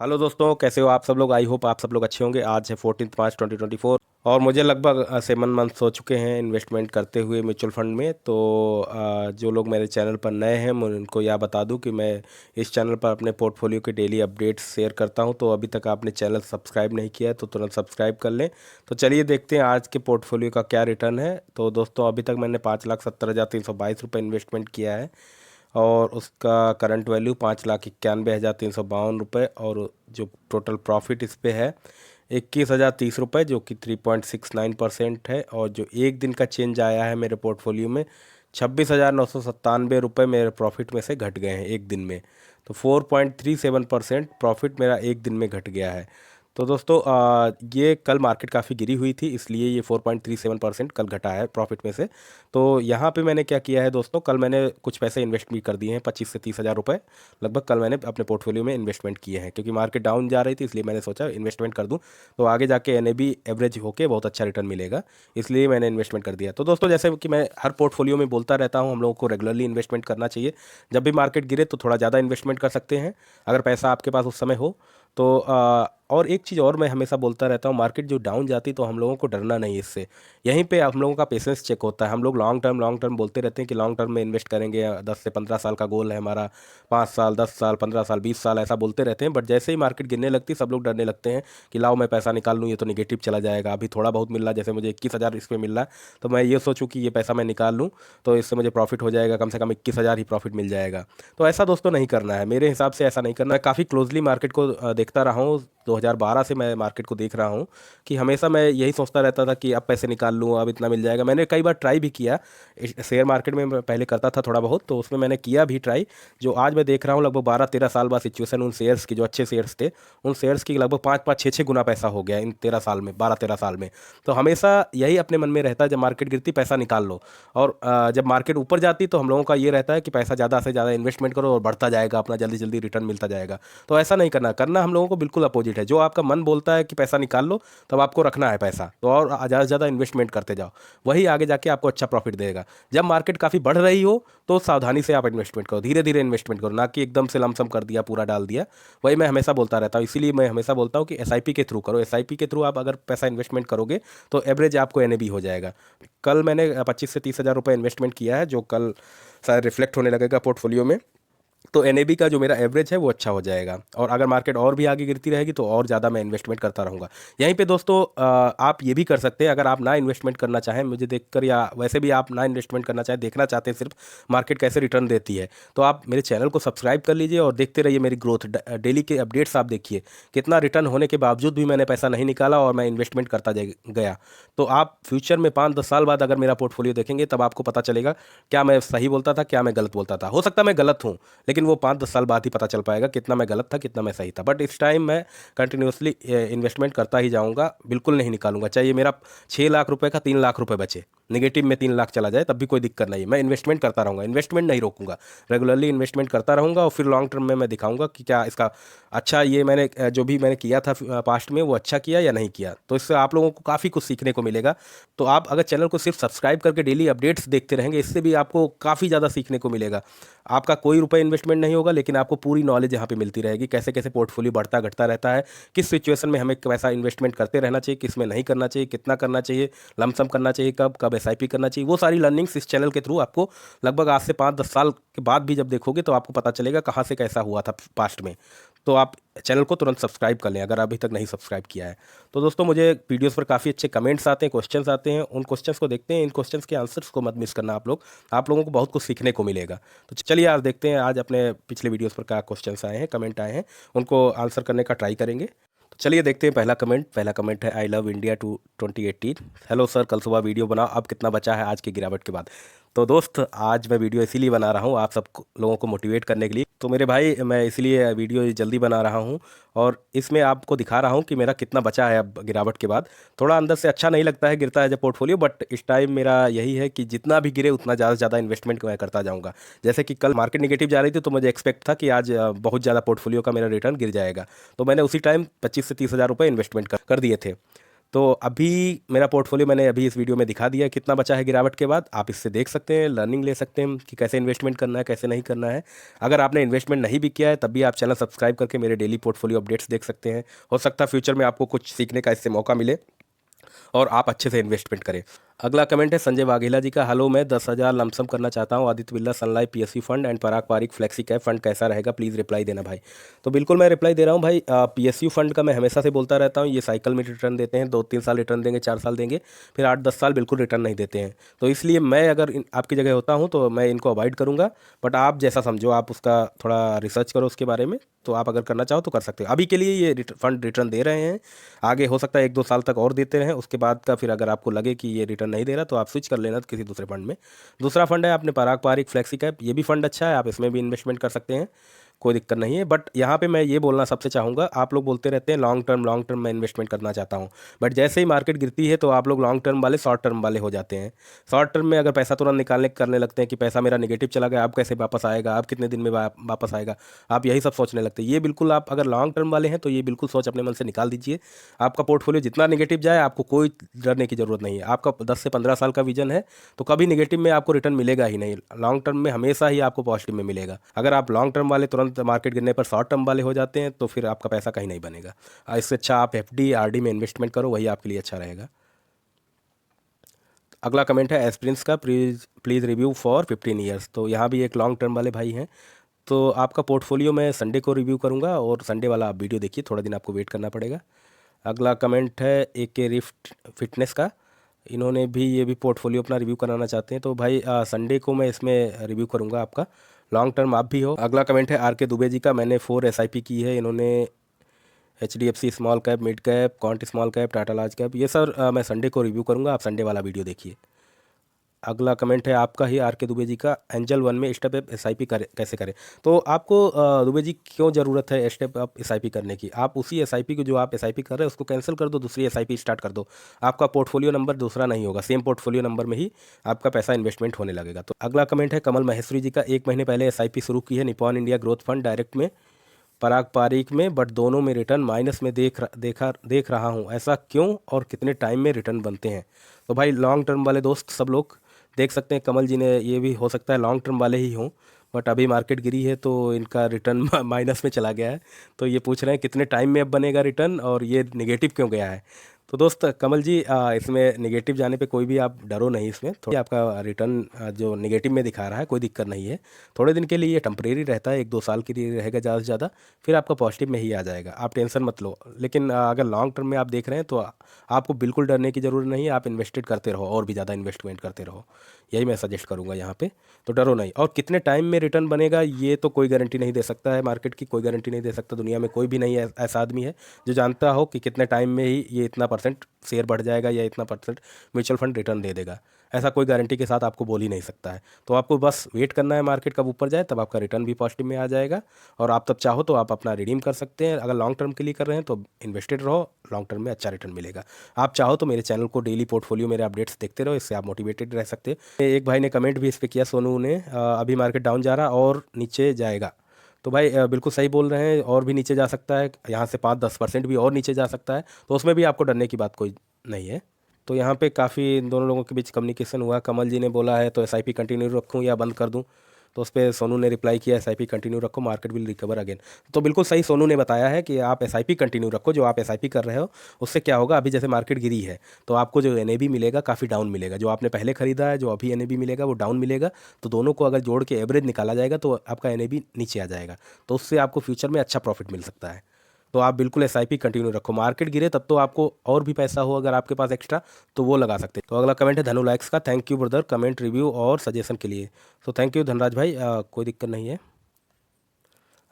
Hello दोस्तों, कैसे हो आप सब लोग। आई होप आप सब लोग अच्छे होंगे। आज है 14 मार्च 2024 और मुझे लगभग 7 मंथ्स हो चुके हैं इन्वेस्टमेंट करते हुए म्यूचुअल फंड में। तो जो लोग मेरे चैनल पर नए हैं मैं उनको यह बता दूं कि मैं इस चैनल पर अपने पोर्टफोलियो के डेली अपडेट्स शेयर करता हूं। तो अभी तक आपने चैनल सब्सक्राइब नहीं किया है तो तुरंत सब्सक्राइब कर लें। तो चलिए देखते हैं आज के पोर्टफोलियो का क्या रिटर्न है। तो दोस्तों, अभी तक मैंने 5,70,322 रुपये इन्वेस्टमेंट किया है और उसका करंट वैल्यू 5,91,352 रुपये। और जो टोटल प्रॉफिट इस पे है 21,030 रुपये, जो कि 3.69% है। और जो एक दिन का चेंज आया है मेरे पोर्टफोलियो में 26,997 रुपये मेरे प्रॉफिट में से घट गए हैं एक दिन में। तो 4.37% प्रॉफिट मेरा एक दिन में घट गया है। तो दोस्तों, ये कल मार्केट काफ़ी गिरी हुई थी इसलिए ये 4.37% कल घटा है प्रॉफिट में से। तो यहाँ पे मैंने क्या किया है दोस्तों, कल मैंने कुछ पैसे इन्वेस्ट भी कर दिए हैं, 25 से 30 हज़ार रुपये लगभग कल मैंने अपने पोर्टफोलियो में इन्वेस्टमेंट किए हैं, क्योंकि मार्केट डाउन जा रही थी इसलिए मैंने सोचा इन्वेस्टमेंट कर दूं तो आगे जाके एनएबी एवरेज होके बहुत अच्छा रिटर्न मिलेगा, इसलिए मैंने इन्वेस्टमेंट कर दिया। तो दोस्तों, जैसे कि मैं हर पोर्टफोलियो में बोलता रहता हूँ, हम लोगों को रेगुलरली इन्वेस्टमेंट करना चाहिए। जब भी मार्केट गिरे तो थोड़ा ज़्यादा इन्वेस्टमेंट कर सकते हैं अगर पैसा आपके पास उस समय हो तो। और एक चीज़ और मैं हमेशा बोलता रहता हूँ, मार्केट जो डाउन जाती तो हम लोगों को डरना नहीं इससे। यहीं पे हम लोगों का पेशेंस चेक होता है। हम लोग लॉन्ग टर्म बोलते रहते हैं कि लॉन्ग टर्म में इन्वेस्ट करेंगे, 10 से 15 साल का गोल है हमारा, 5 साल 10 साल 15 साल 20 साल ऐसा बोलते रहते हैं। बट जैसे ही मार्केट गिरने लगती सब लोग डरने लगते हैं कि लाओ मैं पैसा निकाल लूँ, ये तो निगेटिव चला जाएगा। अभी थोड़ा बहुत मिल रहा है, जैसे मुझे 21,000 इसमें मिल रहा है तो मैं ये सोचूं कि ये पैसा मैं निकाल लूँ तो इससे मुझे प्रॉफिट हो जाएगा, कम से कम 21,000 ही प्रॉफिट मिल जाएगा। तो ऐसा दोस्तों नहीं करना है, मेरे हिसाब से ऐसा नहीं करना है। काफ़ी क्लोजली मार्केट को देखता रहा हूँ, 2012 से मैं मार्केट को देख रहा हूँ कि हमेशा मैं यही सोचता रहता था कि अब पैसे निकाल लूँ, अब इतना मिल जाएगा। मैंने कई बार ट्राई भी किया, शेयर मार्केट में मैं पहले करता था थोड़ा बहुत, तो उसमें मैंने किया भी ट्राई। जो आज मैं देख रहा हूँ लगभग 12-13 साल बाद सिचुएशन, उन शेयर्स की जो अच्छे शेयर्स थे उन शेयर्स की लगभग 5-5 6-6 गुना पैसा हो गया इन 13 साल में, 12-13 साल में। तो हमेशा यही अपने मन में रहता है, जब मार्केट गिरती पैसा निकाल लो। और जब मार्केट ऊपर जाती तो हम लोगों का ये रहता है कि पैसा ज़्यादा से ज़्यादा इन्वेस्टमेंट करो और बढ़ता जाएगा अपना, जल्दी जल्दी रिटर्न मिलता जाएगा। तो ऐसा नहीं करना, करना हम लोगों को बिल्कुल अपोजिट है। जो आपका मन बोलता है कि पैसा निकाल लो, तब आपको रखना है पैसा, तो और ज़्यादा से ज़्यादा इन्वेस्टमेंट करते जाओ, वही आगे जाके आपको अच्छा प्रॉफिट देगा। जब मार्केट काफ़ी बढ़ रही हो तो सावधानी से आप इन्वेस्टमेंट करो, धीरे धीरे इन्वेस्टमेंट करो, ना कि एकदम से लमसम कर दिया, पूरा डाल दिया। वही मैं हमेशा बोलता रहता हूँ, इसीलिए मैं हमेशा बोलता हूँ कि एसआईपी के थ्रू करो। एसआईपी के थ्रू आप अगर पैसा इन्वेस्टमेंट करोगे तो एवरेज आपको एनएबी हो जाएगा। कल मैंने 25 से 30 हज़ार रुपये इन्वेस्टमेंट किया है, जो कल शायद रिफ्लेक्ट होने लगेगा पोर्टफोलियो में। तो एनएबी का जो मेरा एवरेज है वो अच्छा हो जाएगा। और अगर मार्केट और भी आगे गिरती रहेगी तो और ज़्यादा मैं इन्वेस्टमेंट करता रहूँगा। यहीं पे दोस्तों, आप ये भी कर सकते हैं, अगर आप ना इन्वेस्टमेंट करना चाहें मुझे देखकर, या वैसे भी आप ना इन्वेस्टमेंट करना चाहें, देखना चाहते हैं सिर्फ मार्केट कैसे रिटर्न देती है, तो आप मेरे चैनल को सब्सक्राइब कर लीजिए और देखते रहिए मेरी ग्रोथ। डेली के अपडेट्स आप देखिए, कितना रिटर्न होने के बावजूद भी मैंने पैसा नहीं निकाला और मैं इन्वेस्टमेंट करता गया। तो आप फ्यूचर में 5-10 साल बाद अगर मेरा पोर्टफोलियो देखेंगे तब आपको पता चलेगा क्या मैं सही बोलता था, क्या मैं गलत बोलता था। हो सकता है मैं गलत हूँ, लेकिन वो 5-10 साल बाद ही पता चल पाएगा कितना मैं गलत था कितना मैं सही था। बट इस टाइम मैं कंटिन्यूसली इन्वेस्टमेंट करता ही जाऊंगा, बिल्कुल नहीं निकालूंगा। चाहिए मेरा 6 लाख रुपए का 3 लाख रुपए बचे, निगेटिव में 3 लाख चला जाए तब भी कोई दिक्कत नहीं है, मैं इन्वेस्टमेंट करता रहूंगा, इन्वेस्टमेंट नहीं रोकूंगा। रेगुलरली इन्वेस्टमेंट करता रहूंगा और फिर लॉन्ग टर्म में मैं दिखाऊंगा कि क्या इसका अच्छा, ये मैंने जो भी मैंने किया था पास्ट में वो अच्छा किया या नहीं किया। तो इससे आप लोगों को काफ़ी कुछ सीखने को मिलेगा। तो आप अगर चैनल को सिर्फ सब्सक्राइब करके डेली अपडेट्स देखते रहेंगे, इससे भी आपको काफ़ी ज़्यादा सीखने को मिलेगा। आपका कोई रुपये इन्वेस्टमेंट नहीं होगा, लेकिन आपको पूरी नॉलेज यहाँ पे मिलती रहेगी, कैसे कैसे पोर्टफोलियो बढ़ता घटता रहता है, किस सिचुएशन में हमें पैसा इन्वेस्टमेंट करते रहना चाहिए, किस में नहीं करना चाहिए, कितना करना चाहिए, लमसम करना चाहिए, कब कब एसआईपी करना चाहिए। वो सारी लर्निंग्स इस चैनल के थ्रू आपको लगभग आज से 5-10 साल के बाद भी जब देखोगे तो आपको पता चलेगा कहाँ से कैसा हुआ था पास्ट में। तो आप चैनल को तुरंत सब्सक्राइब कर लें अगर अभी तक नहीं सब्सक्राइब किया है। तो दोस्तों, मुझे वीडियोस पर काफ़ी अच्छे कमेंट्स आते हैं, क्वेश्चंस आते हैं, उन क्वेश्चंस को देखते हैं, इन क्वेश्चंस के आंसर्स को मत मिस करना आप लोगों को बहुत कुछ सीखने को मिलेगा। तो चलिए आज देखते हैं, आज अपने पिछले वीडियोस पर क्या क्वेश्चंस आए हैं, कमेंट आए हैं, उनको आंसर करने का ट्राई करेंगे। तो चलिए देखते हैं पहला कमेंट है, I love India to 2018। Hello sir, कल सुबह वीडियो बनाओ, अब कितना बचा है आज की गिरावट के बाद। तो दोस्त, आज मैं वीडियो इसीलिए बना रहा हूँ आप सब लोगों को मोटिवेट करने के लिए। तो मेरे भाई, मैं इसलिए वीडियो जल्दी बना रहा हूँ और इसमें आपको दिखा रहा हूँ कि मेरा कितना बचा है अब गिरावट के बाद। थोड़ा अंदर से अच्छा नहीं लगता है गिरता है जब पोर्टफोलियो, बट इस टाइम मेरा यही है कि जितना भी गिरे उतना ज़्यादा से ज़्यादा इन्वेस्टमेंट मैं करता जाऊँगा। जैसे कि कल मार्केट निगेटिव जा रही थी तो मुझे एक्सपेक्ट था कि आज बहुत ज़्यादा पोर्टफोलियो का मेरा रिटर्न गिर जाएगा, तो मैंने उसी टाइम 25 से 30 हज़ार रुपये इन्वेस्टमेंट कर दिए थे। तो अभी मेरा पोर्टफोलियो मैंने अभी इस वीडियो में दिखा दिया है कितना बचा है गिरावट के बाद। आप इससे देख सकते हैं, लर्निंग ले सकते हैं कि कैसे इन्वेस्टमेंट करना है, कैसे नहीं करना है। अगर आपने इन्वेस्टमेंट नहीं भी किया है तब भी आप चैनल सब्सक्राइब करके मेरे डेली पोर्टफोलियो अपडेट्स देख सकते हैं। हो सकता है फ्यूचर में आपको कुछ सीखने का इससे मौका मिले और आप अच्छे से इन्वेस्टमेंट करें। अगला कमेंट है संजय वाघेला जी का। हेलो, मैं 10,000 लमसम करना चाहता हूँ Aditya Birla Sun Life PSU fund and Parag Parikh flexi cap fund, कैसा रहेगा प्लीज़ रिप्लाई देना भाई। तो बिल्कुल मैं रिप्लाई दे रहा हूँ भाई। पीएसयू फंड का मैं हमेशा से बोलता रहता हूँ, ये साइकिल में रिटर्न देते हैं, 2-3 साल रिटर्न देंगे, 4 साल देंगे, फिर 8-10 साल बिल्कुल रिटर्न नहीं देते हैं। तो इसलिए मैं अगर आपकी जगह होता हूँ तो मैं इनको अवॉइड करूँगा। बट आप जैसा समझो, आप उसका थोड़ा रिसर्च करो उसके बारे में। तो आप अगर करना चाहो तो कर सकते हो। अभी के लिए ये फंड रिटर्न दे रहे हैं, आगे हो सकता है 1-2 साल तक और देते रहें। उसके बाद का फिर अगर आपको लगे कि ये रिटर्न नहीं दे रहा तो आप स्विच कर लेना किसी दूसरे फंड में। दूसरा फंड है आपने पराग पारिक फ्लेक्सी कैप, ये भी फंड अच्छा है, आप इसमें भी इन्वेस्टमेंट कर सकते हैं, कोई दिक्कत नहीं है। बट यहाँ पे मैं ये बोलना सबसे चाहूँगा, आप लोग बोलते रहते हैं लॉन्ग टर्म मैं इन्वेस्टमेंट करना चाहता हूँ। बट जैसे ही मार्केट गिरती है तो आप लोग लॉन्ग टर्म वाले शॉर्ट टर्म वाले हो जाते हैं। शॉर्ट टर्म में अगर पैसा तुरंत निकालने करने लगते हैं कि पैसा मेरा नेगेटिव चला गया, अब कैसे वापस आएगा, अब कितने दिन में वापस आएगा, आप यही सब सोचने लगते हैं। ये बिल्कुल, आप अगर लॉन्ग टर्म वाले हैं तो ये बिल्कुल सोच अपने मन से निकाल दीजिए। आपका पोर्टफोलियो जितना नेगेटिव जाए आपको कोई डरने की ज़रूरत नहीं है। आपका 10 से 15 साल का विजन है तो कभी नेगेटिव में आपको रिटर्न मिलेगा ही नहीं। लॉन्ग टर्म में हमेशा ही आपको पॉजिटिव में मिलेगा। अगर आप लॉन्ग टर्म वाले तुरंत मार्केट गिरने पर शॉर्ट टर्म वाले हो जाते हैं तो फिर आपका पैसा कहीं नहीं बनेगा। इससे अच्छा आप एफडी आरडी में इन्वेस्टमेंट करो, वही आपके लिए अच्छा रहेगा। अगला कमेंट है एस्प्रिंस का, please please review for 15 years. तो यहाँ भी एक लॉन्ग टर्म वाले भाई हैं। तो आपका पोर्टफोलियो मैं संडे को रिव्यू करूँगा और संडे वाला आप वीडियो देखिए, थोड़ा दिन आपको वेट करना पड़ेगा। अगला कमेंट है ए के रिफ्ट फिटनेस का। इन्होंने भी ये भी पोर्टफोलियो अपना रिव्यू कराना चाहते हैं। तो भाई संडे को मैं इसमें रिव्यू करूँगा आपका, लॉन्ग टर्म आप भी हो। अगला कमेंट है आर के दुबे जी का। मैंने 4 एसआईपी की है। इन्होंने HDFC small cap, mid cap, can't small cap, Tata large cap, ये सर मैं संडे को रिव्यू करूँगा, आप संडे वाला वीडियो देखिए। अगला कमेंट है आपका ही आर के दुबे जी का। एंजल वन में स्टेप अप एसआईपी करे कैसे करें। तो आपको दुबे जी क्यों ज़रूरत है स्टेप अप एसआईपी करने की। आप उसी एसआईपी को जो आप एसआईपी कर रहे हैं उसको कैंसिल कर दो, दूसरी एसआईपी स्टार्ट कर दो। आपका पोर्टफोलियो नंबर दूसरा नहीं होगा, सेम पोर्टफोलियो नंबर में ही आपका पैसा इन्वेस्टमेंट होने लगेगा। तो अगला कमेंट है कमल महेश्वरी जी का। 1 महीने पहले एसआईपी शुरू की है, Nippon India growth fund direct में, पराग पारिक में, बट दोनों में रिटर्न माइनस में देख रहा हूँ, ऐसा क्यों और कितने टाइम में रिटर्न बनते हैं। तो भाई लॉन्ग टर्म वाले दोस्त सब लोग देख सकते हैं, कमल जी ने, ये भी हो सकता है लॉन्ग टर्म वाले ही हों, बट अभी मार्केट गिरी है तो इनका रिटर्न माइनस में चला गया है। तो ये पूछ रहे हैं कितने टाइम में अब बनेगा रिटर्न और ये नेगेटिव क्यों गया है। तो दोस्त कमल जी, इसमें नेगेटिव जाने पे कोई भी आप डरो नहीं, इसमें थोड़ा आपका रिटर्न जो नेगेटिव में दिखा रहा है कोई दिक्कत नहीं है। थोड़े दिन के लिए ये टेम्परेरी रहता है, 1-2 साल के लिए रहेगा ज़्यादा से ज़्यादा, फिर आपका पॉजिटिव में ही आ जाएगा, आप टेंशन मत लो। लेकिन अगर लॉन्ग टर्म में आप देख रहे हैं तो आपको बिल्कुल डरने की ज़रूरत नहीं है। आप इन्वेस्टेड करते रहो और भी ज़्यादा इन्वेस्टमेंट करते रहो, यही मैं सजेस्ट करूँगा यहाँ पे। तो डरो नहीं। और कितने टाइम में रिटर्न बनेगा ये तो कोई गारंटी नहीं दे सकता है, मार्केट की कोई गारंटी नहीं दे सकता। दुनिया में कोई भी नहीं ऐसा आदमी है जो जानता हो कि कितने टाइम में ही ये इतना परसेंट शेयर बढ़ जाएगा या इतना परसेंट म्यूचुअल फंड रिटर्न दे देगा। ऐसा कोई गारंटी के साथ आपको बोल ही नहीं सकता है। तो आपको बस वेट करना है, मार्केट कब ऊपर जाए तब आपका रिटर्न भी पॉजिटिव में आ जाएगा और आप तब चाहो तो आप अपना रिडीम कर सकते हैं। अगर लॉन्ग टर्म के लिए कर रहे हैं तो इन्वेस्टेड रहो, लॉन्ग टर्म में अच्छा रिटर्न मिलेगा। आप चाहो तो मेरे चैनल को डेली पोर्टफोलियो मेरे अपडेट्स देखते रहो, इससे आप मोटिवेटेड रह सकते हैं। एक भाई ने कमेंट भी इस पर किया, सोनू ने, अभी मार्केट डाउन जा रहा और नीचे जाएगा। तो भाई बिल्कुल सही बोल रहे हैं, और भी नीचे जा सकता है, यहाँ से 5-10% भी और नीचे जा सकता है। तो उसमें भी आपको डरने की बात कोई नहीं है। तो यहाँ पे काफ़ी इन दोनों लोगों के बीच कम्युनिकेशन हुआ। कमल जी ने बोला है तो एसआईपी कंटिन्यू रखूँ या बंद कर दूँ। तो उस पर सोनू ने रिप्लाई किया एसआईपी कंटिन्यू रखो, मार्केट विल रिकवर अगेन। तो बिल्कुल सही सोनू ने बताया है कि आप एसआईपी कंटिन्यू रखो, जो आप एसआईपी कर रहे हो उससे क्या होगा, अभी जैसे मार्केट गिरी है तो आपको जो एनएबी मिलेगा काफ़ी डाउन मिलेगा। जो आपने पहले खरीदा है, जो अभी एनएबी मिलेगा वो डाउन मिलेगा। तो दोनों को अगर जोड़ के एवरेज निकाला जाएगा तो आपका एनएबी नीचे आ जाएगा। तो उससे आपको फ्यूचर में अच्छा प्रॉफिट मिल सकता है। तो आप बिल्कुल एसआईपी कंटिन्यू रखो, मार्केट गिरे तब तो आपको और भी पैसा हो अगर आपके पास एक्स्ट्रा तो वो लगा सकते हैं। तो अगला कमेंट है धनु लाइक्स का। Thank you brother comment, review और सजेशन के लिए। तो थैंक यू धनराज भाई, कोई दिक्कत नहीं है।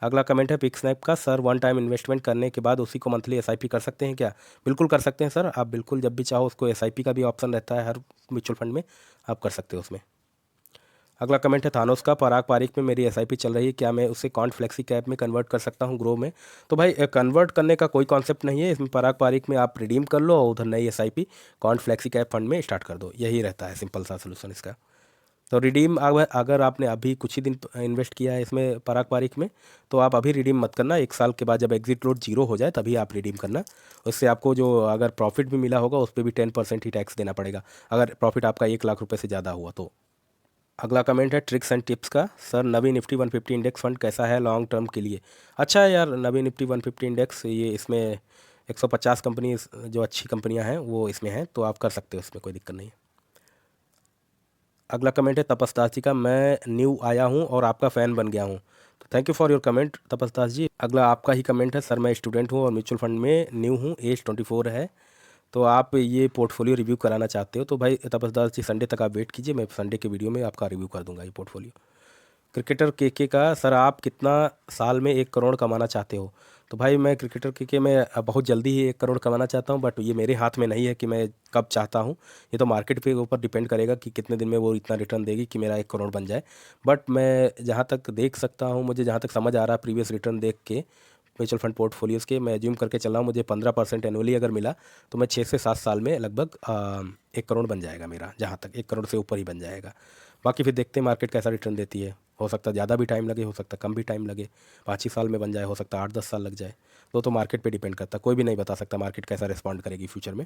अगला कमेंट है पिक स्नैप का। सर 1 टाइम इन्वेस्टमेंट करने के बाद उसी को मंथली एसआईपी कर सकते हैं क्या। बिल्कुल कर सकते हैं सर, आप बिल्कुल जब भी चाहो उसको, एसआईपी का भी ऑप्शन रहता है हर म्यूचुअल फंड में, आप कर सकते हो उसमें। अगला कमेंट है थानोस का। पराग पारिक में मेरी एसआईपी चल रही है, क्या मैं उसे कॉन्ट फ्लेक्सी कैप में कन्वर्ट कर सकता हूं ग्रो में। तो भाई कन्वर्ट करने का कोई कॉन्सेप्ट नहीं है इसमें। पराग पारिक में आप रिडीम कर लो और उधर नई SIP can't flexi cap fund में स्टार्ट कर दो, यही रहता है सिंपल सा सोल्यूशन इसका। तो रिडीम अगर आपने अभी कुछ ही दिन इन्वेस्ट किया है इसमें पारंपरिक में, तो आप अभी रिडीम मत करना। 1 साल के बाद जब एग्जिट लोड जीरो हो जाए तभी आप रिडीम करना। उससे आपको जो अगर प्रॉफिट भी मिला होगा उस पर भी 10% ही टैक्स देना पड़ेगा, अगर प्रॉफिट आपका 1 लाख रुपये से ज़्यादा हुआ तो। अगला कमेंट है ट्रिक्स एंड टिप्स का। सर नवी निफ्टी 150 इंडेक्स फंड कैसा है लॉन्ग टर्म के लिए? अच्छा है यार, नवी निफ्टी 150 इंडेक्स, ये इसमें 150 कंपनी जो अच्छी कंपनियां हैं वो इसमें हैं, तो आप कर सकते हो, इसमें कोई दिक्कत नहीं है। अगला कमेंट है तपस्दास जी का। मैं न्यू आया हूँ और आपका फ़ैन बन गया हूँ। तो thank you for your comment Tapasdas ji. अगला आपका ही कमेंट है। सर मैं स्टूडेंट हूँ और म्यूचुअल फंड में न्यू हूँ, एज 24 है, तो आप ये पोर्टफोलियो रिव्यू कराना चाहते हो। तो भाई तपस्दास जी संडे तक आप वेट कीजिए, मैं संडे के वीडियो में आपका रिव्यू कर दूंगा ये पोर्टफोलियो। क्रिकेटर के का। सर आप कितना साल में 1 करोड़ कमाना चाहते हो? तो भाई मैं क्रिकेटर के में बहुत जल्दी ही 1 करोड़ कमाना चाहता हूँ, बट ये मेरे हाथ में नहीं है कि मैं कब चाहता हूँ। ये तो मार्केट के ऊपर डिपेंड करेगा कि कितने दिन में वो इतना रिटर्न देगी कि मेरा 1 करोड़ बन जाए। बट मैं जहाँ तक देख सकता हूँ, मुझे जहाँ तक समझ आ रहा है प्रीवियस रिटर्न देख के म्यूचुअल फंड पोर्टफोलियोज़ के, मैं एज्यूम करके चल रहा हूँ मुझे 15% एनुअली अगर मिला तो मैं 6 से 7 साल में लगभग 1 करोड़ बन जाएगा मेरा, जहाँ तक 1 करोड़ से ऊपर ही बन जाएगा। बाकी फिर देखते हैं मार्केट कैसा रिटर्न देती है। हो सकता है ज़्यादा भी टाइम लगे, हो सकता है कम भी टाइम लगे, 5 ही साल में बन जाए, हो सकता है 8-10 साल लग जाए। तो मार्केट पे डिपेंड करता है, कोई भी नहीं बता सकता मार्केट कैसा रिस्पॉन्ड करेगी फ्यूचर में।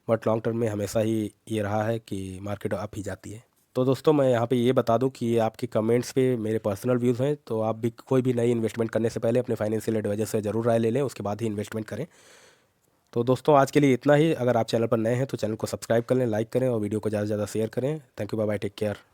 बट लॉन्ग टर्म में हमेशा ही ये रहा है कि मार्केट अप ही जाती है। तो दोस्तों मैं यहाँ पे ये बता दूँ कि ये आपके कमेंट्स पे मेरे पर्सनल व्यूज़ हैं, तो आप भी कोई भी नई इन्वेस्टमेंट करने से पहले अपने फाइनेंशियल एडवाइजर से ज़रूर राय ले लें, उसके बाद ही इन्वेस्टमेंट करें। तो दोस्तों आज के लिए इतना ही। अगर आप चैनल पर नए हैं तो चैनल को सब्सक्राइब कर लें, लाइक करें और वीडियो को ज़्यादा से ज़्यादा शेयर करें। Thank you, bye bye, take care.